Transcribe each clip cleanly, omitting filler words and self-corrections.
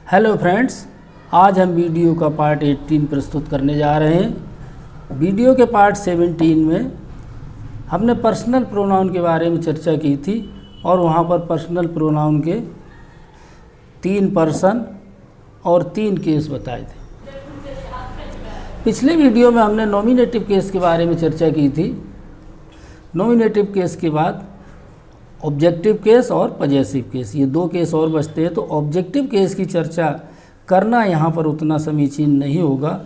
Hello friends, आज हम video का पार्ट 18 प्रस्तुत करने जा रहे हैं। वीडियो के पार्ट 17 में हमने पर्सनल प्रोनाउन के बारे में चर्चा की थी और वहाँ पर पर्सनल प्रोनाउन के 3 पर्सन और 3 केस बताए थे। पिछले वीडियो में हमने नॉमिनेटिव केस के बारे में चर्चा की थी। नॉमिनेटिव केस के बाद ऑब्जेक्टिव केस और पजेसिव केस, ये 2 केस और बचते हैं। तो ऑब्जेक्टिव केस की चर्चा करना यहाँ पर उतना समीचीन नहीं होगा,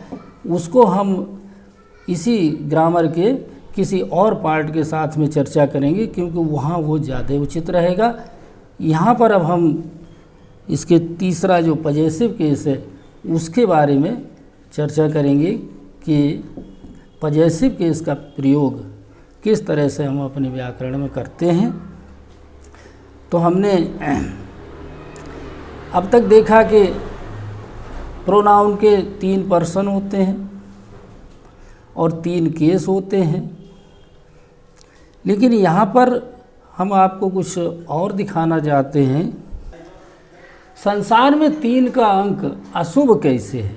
उसको हम इसी ग्रामर के किसी और पार्ट के साथ में चर्चा करेंगे, क्योंकि वहाँ वो ज़्यादा उचित रहेगा। यहाँ पर अब हम इसके तीसरा जो पजेसिव केस है उसके बारे में चर्चा करेंगे कि पजेसिव केस का प्रयोग किस तरह से हम अपने व्याकरण में करते हैं। तो हमने अब तक देखा कि प्रोनाउन के 3 पर्सन होते हैं और 3 केस होते हैं, लेकिन यहाँ पर हम आपको कुछ और दिखाना चाहते हैं। संसार में 3 का अंक अशुभ कैसे है?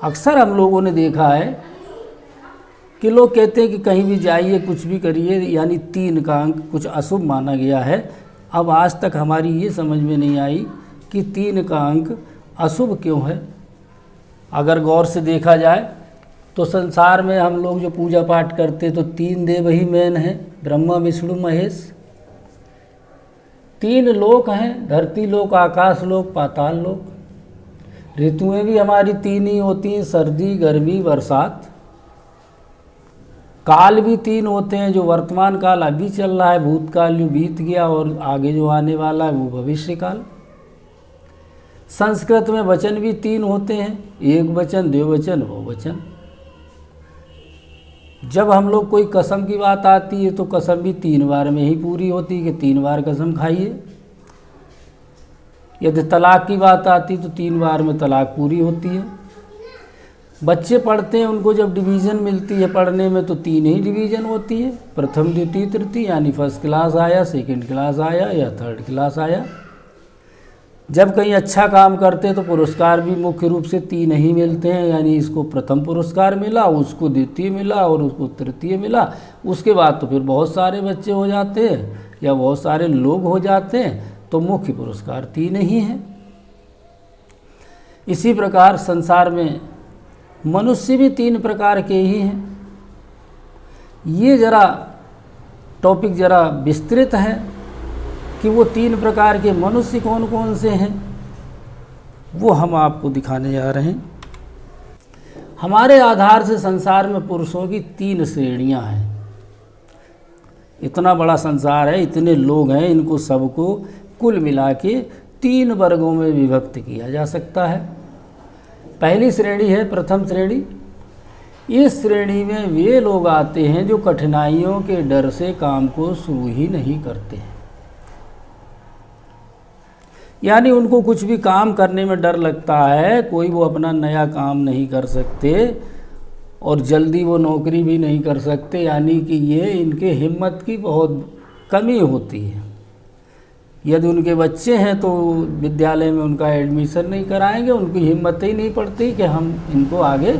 अक्सर हम लोगों ने देखा है कि लोग कहते हैं कि कहीं भी जाइए, कुछ भी करिए, यानी 3 का अंक कुछ अशुभ माना गया है। अब आज तक हमारी ये समझ में नहीं आई कि 3 का अंक अशुभ क्यों है। अगर गौर से देखा जाए तो संसार में हम लोग जो पूजा पाठ करते तो 3 देव ही मेन हैं, ब्रह्मा विष्णु महेश। 3 लोक हैं, धरती लोक, आकाश लोक, पाताल लोक। ऋतुएं भी हमारी 3 ही होती हैं, सर्दी, गर्मी, बरसात। काल भी 3 होते हैं, जो वर्तमान काल अभी चल रहा है, भूतकाल जो बीत गया, और आगे जो आने वाला है वो भविष्य काल। संस्कृत में वचन भी 3 होते हैं, एक वचन, द्विवचन, बहुवचन। जब हम लोग कोई कसम की बात आती है तो कसम भी 3 बार में ही पूरी होती है कि 3 बार कसम खाइए। यदि तलाक की बात आती तो 3 बार में तलाक पूरी होती है। बच्चे पढ़ते हैं, उनको जब डिवीज़न मिलती है पढ़ने में तो 3 ही डिवीज़न होती है, प्रथम, द्वितीय, तृतीय, यानी फर्स्ट क्लास आया, सेकंड क्लास आया या थर्ड क्लास आया। जब कहीं अच्छा काम करते हैं तो पुरस्कार भी मुख्य रूप से 3 ही मिलते हैं, यानी इसको प्रथम पुरस्कार मिला, उसको द्वितीय मिला और उसको तृतीय मिला। उसके बाद तो फिर बहुत सारे बच्चे हो जाते हैं या बहुत सारे लोग हो जाते हैं, तो मुख्य पुरस्कार 3 ही हैं। इसी प्रकार संसार में मनुष्य भी 3 प्रकार के ही हैं। ये जरा टॉपिक जरा विस्तृत है कि वो 3 प्रकार के मनुष्य कौन कौन से हैं, वो हम आपको दिखाने जा रहे हैं। हमारे आधार से संसार में पुरुषों की 3 श्रेणियां हैं। इतना बड़ा संसार है, इतने लोग हैं, इनको सबको कुल मिला के 3 वर्गों में विभक्त किया जा सकता है। पहली श्रेणी है प्रथम श्रेणी। इस श्रेणी में वे लोग आते हैं जो कठिनाइयों के डर से काम को शुरू ही नहीं करते हैं, यानी उनको कुछ भी काम करने में डर लगता है, कोई वो अपना नया काम नहीं कर सकते और जल्दी वो नौकरी भी नहीं कर सकते, यानी कि ये इनके हिम्मत की बहुत कमी होती है। यदि उनके बच्चे हैं तो विद्यालय में उनका एडमिशन नहीं कराएंगे, उनकी हिम्मत ही नहीं पड़ती कि हम इनको आगे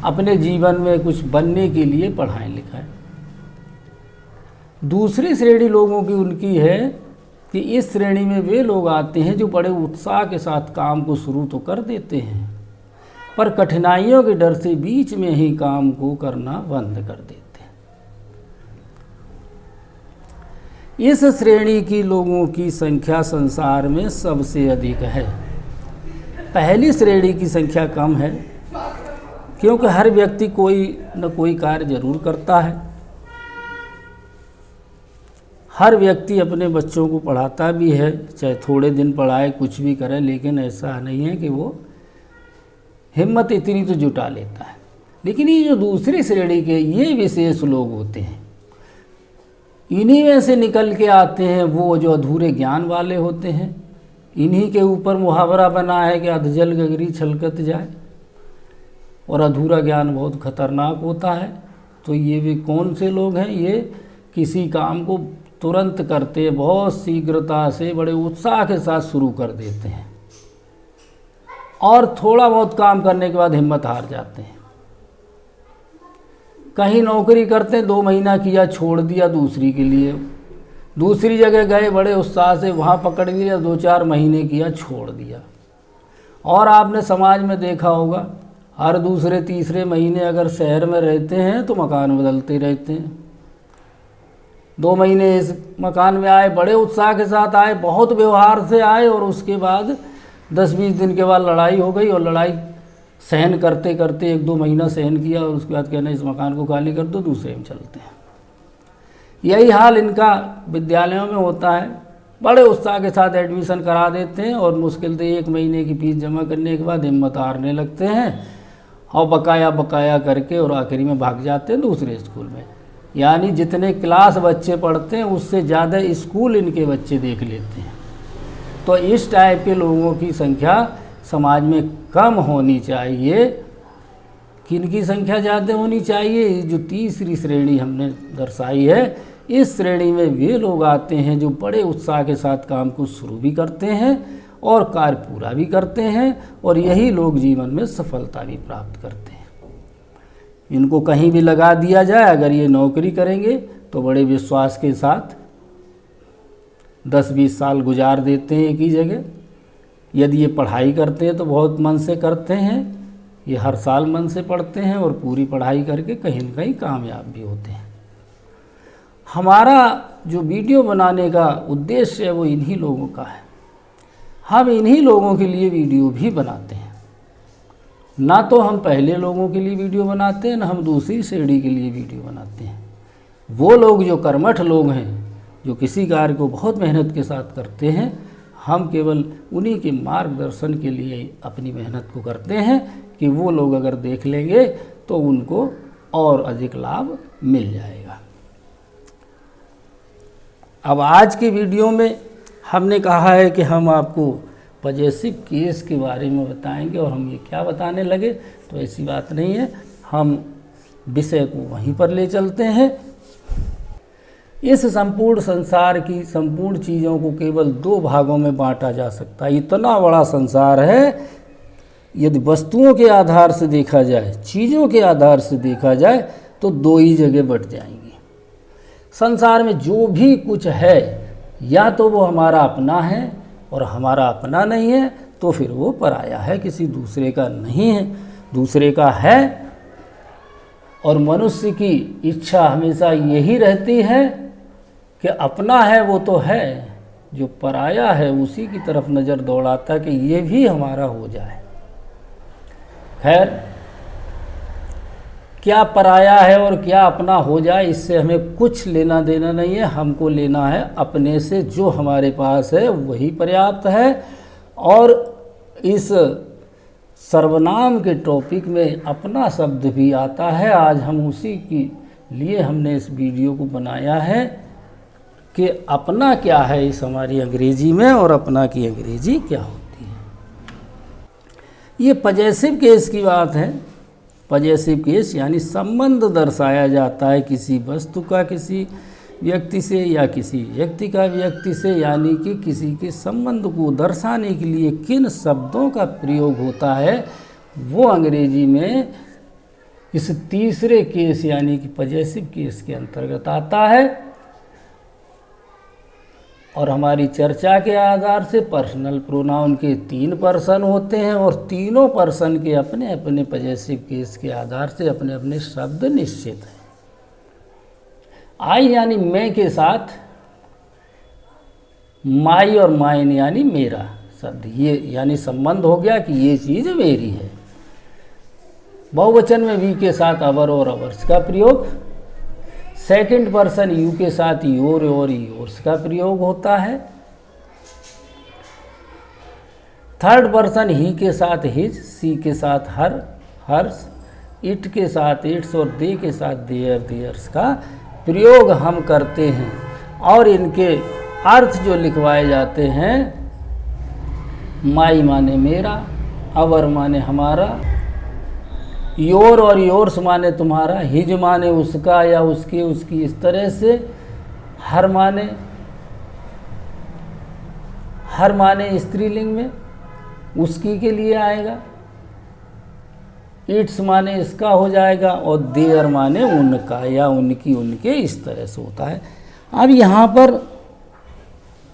अपने जीवन में कुछ बनने के लिए पढ़ाएं लिखाएं। दूसरी श्रेणी लोगों की उनकी है कि इस श्रेणी में वे लोग आते हैं जो बड़े उत्साह के साथ काम को शुरू तो कर देते हैं, पर कठिनाइयों के डर से बीच में ही काम को करना बंद कर देते हैं। इस श्रेणी की लोगों की संख्या संसार में सबसे अधिक है। पहली श्रेणी की संख्या कम है, क्योंकि हर व्यक्ति कोई न कोई कार्य जरूर करता है। हर व्यक्ति अपने बच्चों को पढ़ाता भी है, चाहे थोड़े दिन पढ़ाए, कुछ भी करे, लेकिन ऐसा नहीं है कि वो हिम्मत इतनी तो जुटा लेता है। लेकिन ये जो दूसरी श्रेणी के ये विशेष लोग होते हैं, इन्हीं में से निकल के आते हैं वो जो अधूरे ज्ञान वाले होते हैं। इन्हीं के ऊपर मुहावरा बना है कि अधजल गगरी छलकत जाए, और अधूरा ज्ञान बहुत खतरनाक होता है। तो ये भी कौन से लोग हैं? ये किसी काम को तुरंत करते, बहुत शीघ्रता से, बड़े उत्साह के साथ शुरू कर देते हैं। और थोड़ा बहुत काम करने के बाद हिम्मत हार जाते हैं। कहीं नौकरी करते हैं, 2 महीना किया छोड़ दिया दूसरी के लिए, दूसरी जगह गए बड़े उत्साह से, वहाँ पकड़ लिया, 2-4 महीने किया छोड़ दिया। और आपने समाज में देखा होगा, हर दूसरे तीसरे महीने अगर शहर में रहते हैं तो मकान बदलते रहते हैं। 2 महीने इस मकान में आए, बड़े उत्साह के साथ आए, बहुत व्यवहार से आए, और उसके बाद 10-20 दिन के बाद लड़ाई हो गई, और लड़ाई सहन करते करते 1-2 महीना सहन किया, और उसके बाद कहना इस मकान को खाली कर दो, दूसरे में चलते हैं। यही हाल इनका विद्यालयों में होता है। बड़े उत्साह के साथ एडमिशन करा देते हैं, और मुश्किल से 1 महीने की फीस जमा करने के बाद हिम्मत हारने लगते हैं, और बकाया करके और आखिरी में भाग जाते हैं दूसरे स्कूल में। यानी जितने क्लास बच्चे पढ़ते हैं उससे ज़्यादा स्कूल इनके बच्चे देख लेते हैं। तो इस टाइप के लोगों की संख्या समाज में कम होनी चाहिए। किनकी संख्या ज़्यादा होनी चाहिए? जो तीसरी श्रेणी हमने दर्शाई है, इस श्रेणी में वे लोग आते हैं जो बड़े उत्साह के साथ काम को शुरू भी करते हैं और कार्य पूरा भी करते हैं, और यही लोग जीवन में सफलता भी प्राप्त करते हैं। इनको कहीं भी लगा दिया जाए, अगर ये नौकरी करेंगे तो बड़े विश्वास के साथ 10-20 साल गुजार देते हैं एक ही जगह। यदि ये पढ़ाई करते हैं तो बहुत मन से करते हैं, ये हर साल मन से पढ़ते हैं और पूरी पढ़ाई करके कहीं न कहीं कामयाब भी होते हैं। हमारा जो वीडियो बनाने का उद्देश्य है वो इन्हीं लोगों का है। हम इन्हीं लोगों के लिए वीडियो भी बनाते हैं। ना तो हम पहले लोगों के लिए वीडियो बनाते हैं, ना हम दूसरी श्रेणी के लिए वीडियो बनाते हैं। वो लोग जो कर्मठ लोग हैं, जो किसी कार्य को बहुत मेहनत के साथ करते हैं, हम केवल उन्हीं के मार्गदर्शन के लिए अपनी मेहनत को करते हैं कि वो लोग अगर देख लेंगे तो उनको और अधिक लाभ मिल जाएगा। अब आज की वीडियो में हमने कहा है कि हम आपको पजेसिव केस के बारे में बताएंगे, और हम ये क्या बताने लगे, तो ऐसी बात नहीं है। हम विषय को वहीं पर ले चलते हैं। इस संपूर्ण संसार की संपूर्ण चीज़ों को केवल 2 भागों में बांटा जा सकता है। इतना बड़ा संसार है, यदि वस्तुओं के आधार से देखा जाए, चीज़ों के आधार से देखा जाए तो 2 ही जगह बट जाएंगी। संसार में जो भी कुछ है, या तो वो हमारा अपना है, और हमारा अपना नहीं है तो फिर वो पराया है, किसी दूसरे का नहीं है, दूसरे का है। और मनुष्य की इच्छा हमेशा यही रहती है कि अपना है वो तो है, जो पराया है उसी की तरफ नज़र दौड़ाता कि ये भी हमारा हो जाए। खैर, क्या पराया है और क्या अपना हो जाए, इससे हमें कुछ लेना देना नहीं है। हमको लेना है अपने से, जो हमारे पास है वही पर्याप्त है। और इस सर्वनाम के टॉपिक में अपना शब्द भी आता है। आज हम उसी के लिए हमने इस वीडियो को बनाया है कि अपना क्या है इस हमारी अंग्रेजी में, और अपना की अंग्रेजी क्या होती है। ये पजेसिव केस की बात है। पजेसिव केस यानी संबंध दर्शाया जाता है किसी वस्तु का किसी व्यक्ति से, या किसी व्यक्ति का व्यक्ति से, यानी कि किसी के संबंध को दर्शाने के लिए किन शब्दों का प्रयोग होता है, वो अंग्रेजी में इस तीसरे केस यानी कि पजेसिव केस के अंतर्गत आता है। और हमारी चर्चा के आधार से पर्सनल प्रोनाउन के 3 पर्सन होते हैं, और तीनों पर्सन के अपने अपने पजेसिव केस के आधार से अपने अपने शब्द निश्चित हैं। आई यानी मैं के साथ माई और माइन यानी मेरा शब्द, ये यानी संबंध हो गया कि ये चीज़ मेरी है। बहुवचन में वी के साथ अवर और अवर्स का प्रयोग, सेकंड पर्सन यू के साथ योर और योर्स का प्रयोग होता है, थर्ड पर्सन ही के साथ हिज, सी के साथ हर हर्स, इट के साथ इट्स और दे के साथ देयर देयर्स का प्रयोग हम करते हैं। और इनके अर्थ जो लिखवाए जाते हैं, माई माने मेरा, अवर माने हमारा, योर और योर्स माने तुम्हारा, हिज माने उसका या उसके उसकी, इस तरह से हर माने स्त्रीलिंग में, उसकी के लिए आएगा, इट्स माने इसका हो जाएगा, और देयर माने उनका या उनकी, उनके, इस तरह से होता है। अब यहाँ पर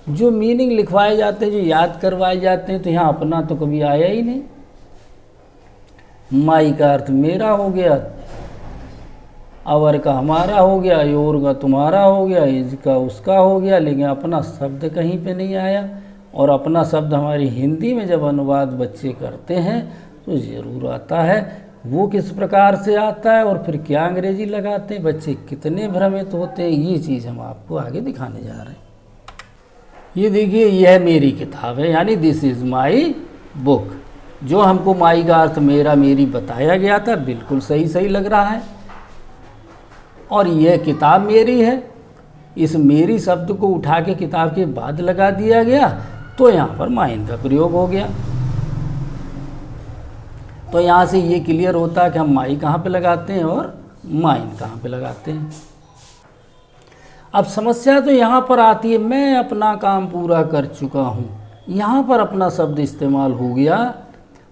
जो मीनिंग लिखवाए जाते हैं, जो याद करवाए जाते हैं, तो यहाँ अपना तो कभी आया ही नहीं। माई का अर्थ मेरा हो गया, अवर का हमारा हो गया, योर का तुम्हारा हो गया, इज का उसका हो गया, लेकिन अपना शब्द कहीं पे नहीं आया। और अपना शब्द हमारी हिंदी में जब अनुवाद बच्चे करते हैं तो ज़रूर आता है। वो किस प्रकार से आता है और फिर क्या अंग्रेजी लगाते हैं, बच्चे कितने भ्रमित होते हैं, ये चीज़ हम आपको आगे दिखाने जा रहे हैं। ये देखिए, यह मेरी किताब है, यानी दिस इज़ माई बुक। जो हमको माई का अर्थ मेरा, मेरी बताया गया था, बिल्कुल सही सही लग रहा है। और यह किताब मेरी है, इस मेरी शब्द को उठा के किताब के बाद लगा दिया गया, तो यहाँ पर माइन का प्रयोग हो गया। तो यहाँ से ये क्लियर होता है कि हम माई कहाँ पे लगाते हैं और माइन कहाँ पे लगाते हैं। अब समस्या तो यहाँ पर आती है, मैं अपना काम पूरा कर चुका हूँ। यहाँ पर अपना शब्द इस्तेमाल हो गया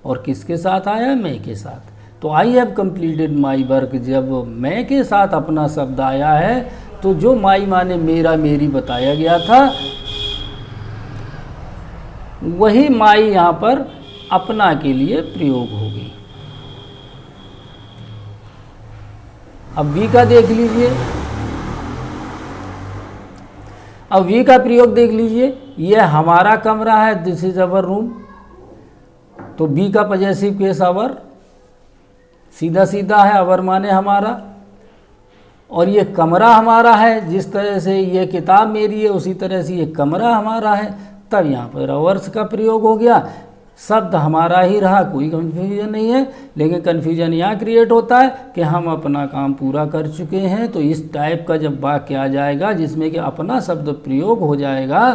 और किसके साथ आया, मैं के साथ। तो I have completed my work, जब मैं के साथ अपना शब्द आया है तो जो माई माने मेरा, मेरी बताया गया था, वही माई यहाँ पर अपना के लिए प्रयोग होगी। अब वी का देख लीजिए, अब वी का प्रयोग देख लीजिए। यह हमारा कमरा है, दिस इज अवर रूम, तो बी का पॉजेसिव केस अवर, सीधा सीधा है, अवर माने हमारा। और ये कमरा हमारा है, जिस तरह से ये किताब मेरी है उसी तरह से ये कमरा हमारा है, तब यहाँ पर अवर्स का प्रयोग हो गया। शब्द हमारा ही रहा, कोई कन्फ्यूजन नहीं है। लेकिन कन्फ्यूजन यहाँ क्रिएट होता है कि हम अपना काम पूरा कर चुके हैं। तो इस टाइप का जब वाक्य आ जाएगा जिसमें कि अपना शब्द प्रयोग हो जाएगा,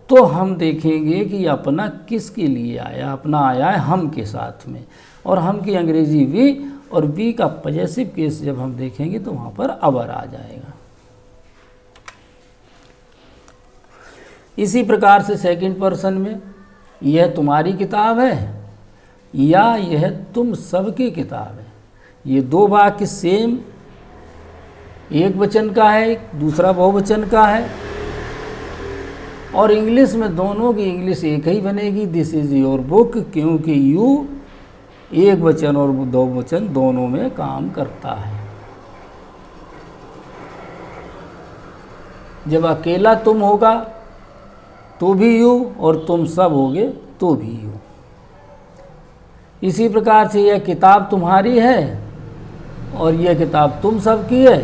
तो हम देखेंगे कि अपना किसके लिए आया। अपना आया है हम के साथ में, और हम की अंग्रेजी वी, और वी का पॉजेसिव केस जब हम देखेंगे तो वहाँ पर अवर आ जाएगा। इसी प्रकार से सेकंड पर्सन में, यह तुम्हारी किताब है या यह तुम सबकी किताब है। ये दो वाक्य सेम, एक वचन का है, दूसरा बहुवचन का है, और इंग्लिश में दोनों की इंग्लिश एक ही बनेगी, दिस इज़ योर बुक, क्योंकि यू एक वचन और दो वचन दोनों में काम करता है। जब अकेला तुम होगा तो भी यू, और तुम सब होगे तो भी यू। इसी प्रकार से यह किताब तुम्हारी है और यह किताब तुम सब की है,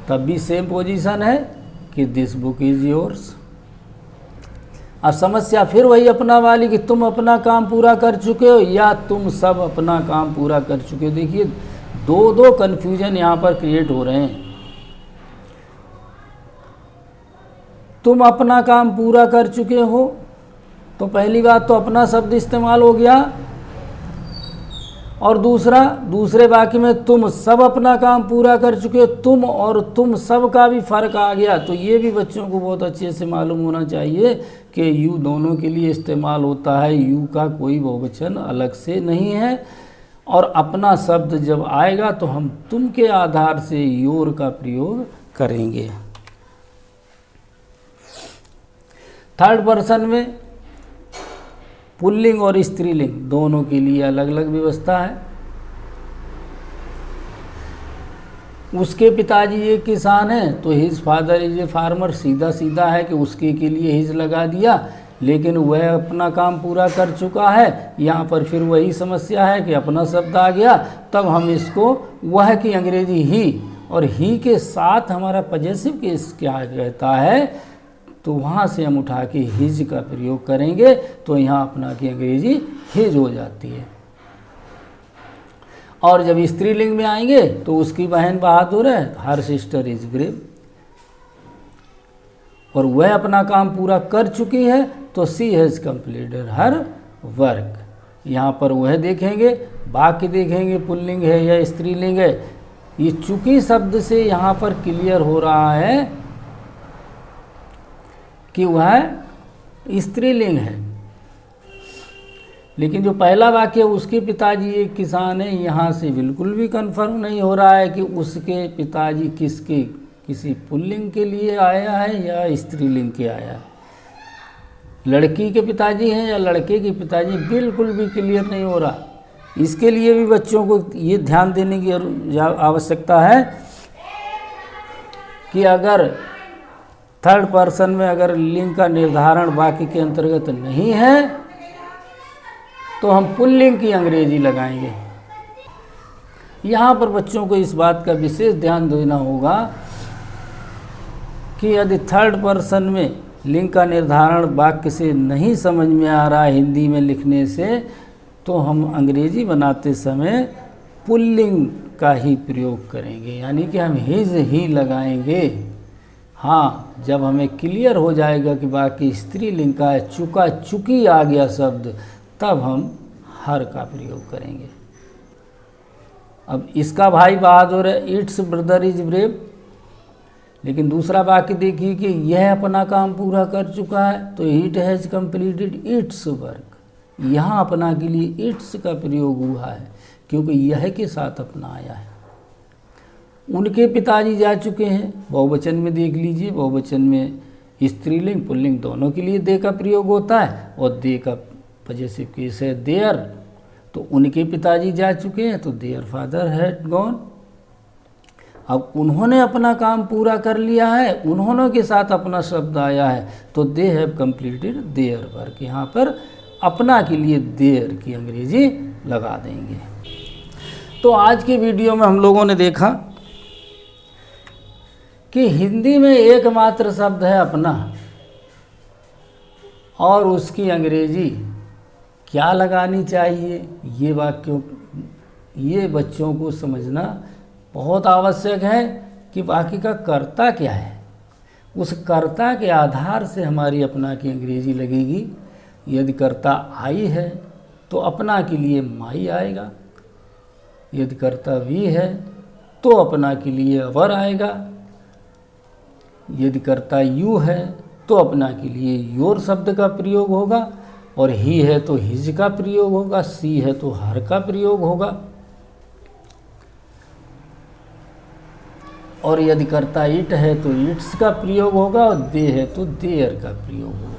तब भी सेम पोजीशन है कि दिस बुक इज योर्स। अब समस्या फिर वही अपना वाली कि तुम अपना काम पूरा कर चुके हो या तुम सब अपना काम पूरा कर चुके हो। देखिए, दो कन्फ्यूजन यहाँ पर क्रिएट हो रहे हैं। तुम अपना काम पूरा कर चुके हो, तो पहली बात तो अपना शब्द इस्तेमाल हो गया, और दूसरे वाक्य में तुम सब अपना काम पूरा कर चुके हो, तुम और तुम सब का भी फर्क आ गया। तो ये भी बच्चों को बहुत अच्छे से मालूम होना चाहिए कि यू दोनों के लिए इस्तेमाल होता है, यू का कोई बहुवचन अलग से नहीं है। और अपना शब्द जब आएगा तो हम तुम के आधार से योर का प्रयोग करेंगे। थर्ड पर्सन में पुल्लिंग और स्त्रीलिंग दोनों के लिए अलग अलग व्यवस्था है। उसके पिताजी एक किसान हैं तो his father is a farmer, सीधा सीधा है कि उसके के लिए हिज लगा दिया, लेकिन वह अपना काम पूरा कर चुका है। यहाँ पर फिर वही समस्या है कि अपना शब्द आ गया, तब हम इसको वह की अंग्रेजी ही, और ही के साथ हमारा पॉजेसिव केस क्या कहता है, तो वहाँ से हम उठा के हिज का प्रयोग करेंगे, तो यहाँ अपना की अंग्रेजी हिज हो जाती है। और जब स्त्रीलिंग में आएंगे तो उसकी बहन बहादुर है, हर सिस्टर इज ब्रेव, और वह अपना काम पूरा कर चुकी है, तो सी हैज़ कंप्लीटेड हर वर्क। यहाँ पर वह देखेंगे, वाक्य देखेंगे पुल्लिंग है या स्त्रीलिंग है। ये चूंकि शब्द से यहाँ पर क्लियर हो रहा है कि वह स्त्रीलिंग है, लेकिन जो पहला वाक्य उसके पिताजी एक किसान हैं, यहाँ से बिल्कुल भी कंफर्म नहीं हो रहा है कि उसके पिताजी किसी पुल्लिंग के लिए आया है या स्त्रीलिंग के आया है। लड़की के पिताजी हैं या लड़के के पिताजी, बिल्कुल भी क्लियर नहीं हो रहा। इसके लिए भी बच्चों को ये ध्यान देने की आवश्यकता है कि अगर थर्ड पर्सन में अगर लिंग का निर्धारण वाक्य के अंतर्गत नहीं है तो हम पुल्लिंग की अंग्रेजी लगाएंगे। यहाँ पर बच्चों को इस बात का विशेष ध्यान देना होगा कि यदि थर्ड पर्सन में लिंग का निर्धारण वाक्य से नहीं समझ में आ रहा है हिंदी में लिखने से, तो हम अंग्रेजी बनाते समय पुल्लिंग का ही प्रयोग करेंगे, यानी कि हम हिज ही लगाएंगे। हाँ, जब हमें क्लियर हो जाएगा कि वाक्य स्त्रीलिंग का है, चुका चुकी आ गया शब्द, तब हम हर का प्रयोग करेंगे। अब इसका भाई बहादुर है, इट्स ब्रदर इज ब्रेव, लेकिन दूसरा वाक्य देखिए कि यह अपना काम पूरा कर चुका है, तो it has completed it's work. यहाँ अपना के लिए इट्स का प्रयोग हुआ है क्योंकि यह के साथ अपना आया है। उनके पिताजी जा चुके हैं, बहुवचन में देख लीजिए, बहुवचन में स्त्रीलिंग पुल्लिंग दोनों के लिए दे का प्रयोग होता है, और दे का वजह से केस है देयर, तो उनके पिताजी जा चुके हैं तो देयर फादर हैड गॉन। अब उन्होंने अपना काम पूरा कर लिया है, उन्होंने के साथ अपना शब्द आया है, तो they have completed their work. यहाँ पर अपना के लिए देयर की अंग्रेजी लगा देंगे। तो आज के वीडियो में हम लोगों ने देखा कि हिंदी में एकमात्र शब्द है अपना, और उसकी अंग्रेजी क्या लगानी चाहिए, ये बच्चों को समझना बहुत आवश्यक है कि वाक्य का कर्ता क्या है। उस कर्ता के आधार से हमारी अपना की अंग्रेजी लगेगी। यदि कर्ता आई है तो अपना के लिए माई आएगा, यदि कर्ता वी है तो अपना के लिए अवर आएगा, यदि कर्ता यू है तो अपना के लिए योर शब्द का प्रयोग होगा, और ही है तो हिज का प्रयोग होगा, सी है तो हर का प्रयोग होगा, और यदि कर्ता इट है तो इट्स का प्रयोग होगा, और दे है तो देयर का प्रयोग होगा।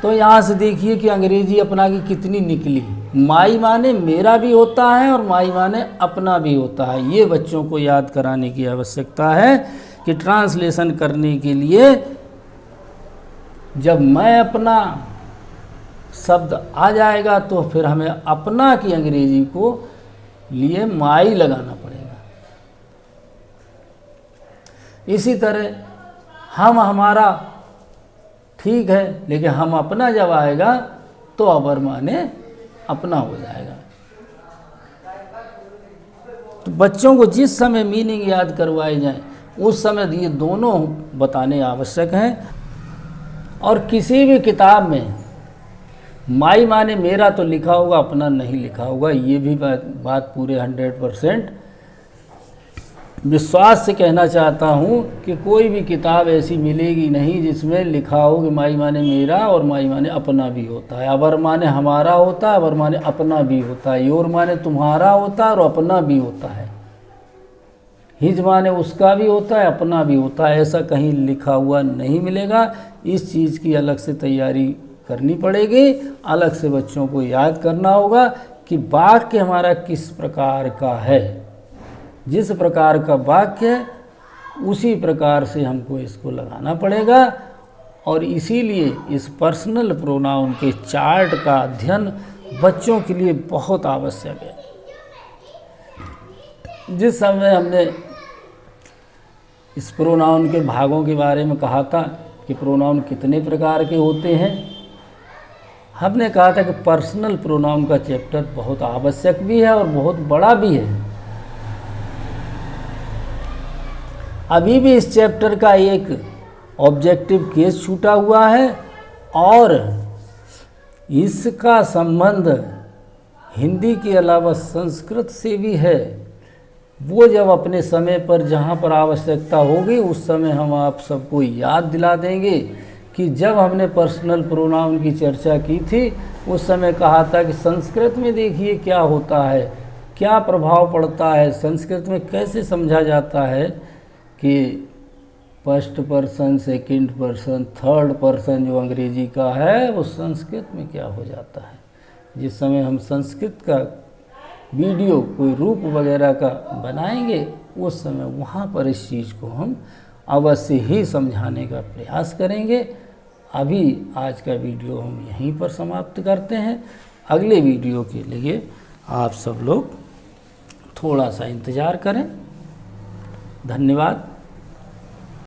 तो यहाँ से देखिए कि अंग्रेजी अपना की कितनी निकली। माई माने मेरा भी होता है और माई माने अपना भी होता है। ये बच्चों को याद कराने की आवश्यकता है कि ट्रांसलेशन करने के लिए जब मैं अपना शब्द आ जाएगा तो फिर हमें अपना की अंग्रेजी को लिए माई लगाना पड़ेगा। इसी तरह हम हमारा ठीक है, लेकिन हम अपना जब आएगा तो अवर माने अपना हो जाएगा। तो बच्चों को जिस समय मीनिंग याद करवाए जाए उस समय ये दोनों बताने आवश्यक हैं। और किसी भी किताब में माई माने मेरा तो लिखा होगा, अपना नहीं लिखा होगा। ये भी बात पूरे 100% विश्वास से कहना चाहता हूँ कि कोई भी किताब ऐसी मिलेगी नहीं जिसमें लिखा हो कि माई माने मेरा और माई माने अपना भी होता है, अवर माने हमारा होता है, अवर माने अपना भी होता है, योर माने तुम्हारा होता है और अपना भी होता है, हिज माने उसका भी होता है, अपना भी होता है। ऐसा कहीं लिखा हुआ नहीं मिलेगा। इस चीज़ की अलग से तैयारी करनी पड़ेगी, अलग से बच्चों को याद करना होगा कि वाक्य हमारा किस प्रकार का है। जिस प्रकार का वाक्य है उसी प्रकार से हमको इसको लगाना पड़ेगा, और इसीलिए इस पर्सनल प्रोनाउन के चार्ट का अध्ययन बच्चों के लिए बहुत आवश्यक है। जिस समय हमने इस प्रोनाउन के भागों के बारे में कहा था कि प्रोनाउन कितने प्रकार के होते हैं, हमने कहा था कि पर्सनल प्रोनाउन का चैप्टर बहुत आवश्यक भी है और बहुत बड़ा भी है। अभी भी इस चैप्टर का एक ऑब्जेक्टिव केस छूटा हुआ है और इसका संबंध हिंदी के अलावा संस्कृत से भी है। वो जब अपने समय पर जहाँ पर आवश्यकता होगी उस समय हम आप सबको याद दिला देंगे कि जब हमने पर्सनल प्रोनाउन की चर्चा की थी उस समय कहा था कि संस्कृत में देखिए क्या होता है, क्या प्रभाव पड़ता है, संस्कृत में कैसे समझा जाता है कि first person, second person, third person जो अंग्रेजी का है वो संस्कृत में क्या हो जाता है। जिस समय हम संस्कृत का वीडियो कोई रूप वगैरह का बनाएंगे उस समय वहाँ पर इस चीज़ को हम अवश्य ही समझाने का प्रयास करेंगे। अभी आज का वीडियो हम यहीं पर समाप्त करते हैं। अगले वीडियो के लिए आप सब लोग थोड़ा सा इंतज़ार करें। धन्यवाद।